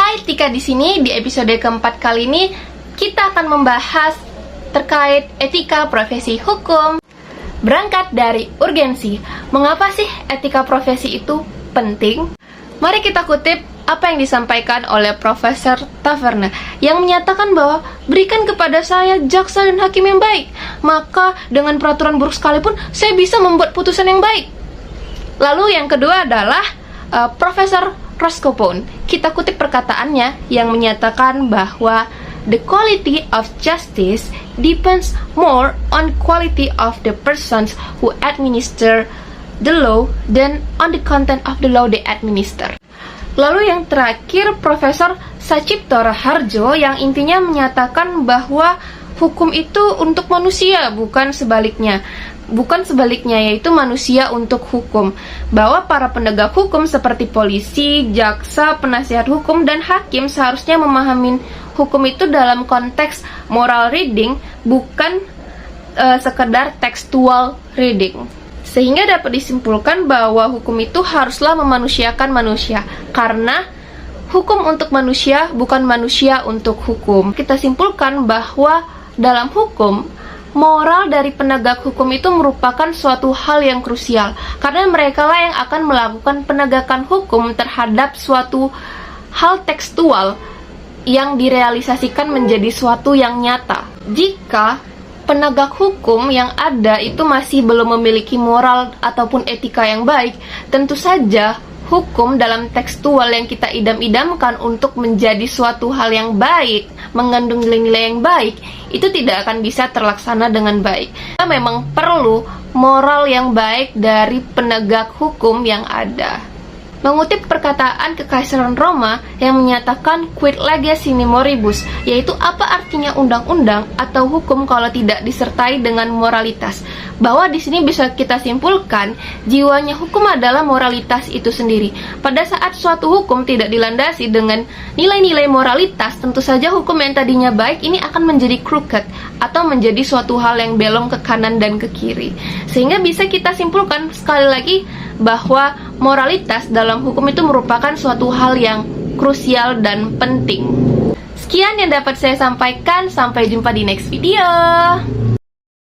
Hai, Tika di sini. Di episode keempat kali ini kita akan membahas terkait etika profesi hukum. Berangkat dari urgensi, mengapa sih etika profesi itu penting? Mari kita kutip apa yang disampaikan oleh Profesor Taverna yang menyatakan bahwa berikan kepada saya jaksa dan hakim yang baik, maka dengan peraturan buruk sekalipun saya bisa membuat putusan yang baik. Lalu yang kedua adalah Profesor Roscoe. Kita kutip perkataannya yang menyatakan bahwa the quality of justice depends more on quality of the persons who administer the law than on the content of the law they administer. Lalu yang terakhir Profesor Sachipto Raharjo yang intinya menyatakan bahwa hukum itu untuk manusia, bukan sebaliknya. Bukan sebaliknya, yaitu manusia untuk hukum. Bahwa para penegak hukum seperti polisi, jaksa, penasihat hukum, dan hakim seharusnya memahami hukum itu dalam konteks moral reading, bukan sekedar textual reading. Sehingga dapat disimpulkan bahwa hukum itu haruslah memanusiakan manusia, karena hukum untuk manusia, bukan manusia untuk hukum. Kita simpulkan bahwa dalam hukum, moral dari penegak hukum itu merupakan suatu hal yang krusial, karena mereka lah yang akan melakukan penegakan hukum terhadap suatu hal tekstual yang direalisasikan menjadi suatu yang nyata. Jika penegak hukum yang ada itu masih belum memiliki moral ataupun etika yang baik, tentu saja hukum dalam tekstual yang kita idam-idamkan untuk menjadi suatu hal yang baik, mengandung nilai-nilai yang baik, itu tidak akan bisa terlaksana dengan baik. Kita memang perlu moral yang baik dari penegak hukum yang ada. Mengutip perkataan Kekaisaran Roma yang menyatakan quid leges sine moribus, yaitu apa artinya undang-undang atau hukum kalau tidak disertai dengan moralitas. Bahwa di sini bisa kita simpulkan jiwanya hukum adalah moralitas itu sendiri. Pada saat suatu hukum tidak dilandasi dengan nilai-nilai moralitas, tentu saja hukum yang tadinya baik ini akan menjadi crooked atau menjadi suatu hal yang belong ke kanan dan ke kiri. Sehingga bisa kita simpulkan sekali lagi bahwa moralitas dalam hukum itu merupakan suatu hal yang krusial dan penting. Sekian yang dapat saya sampaikan, sampai jumpa di next video.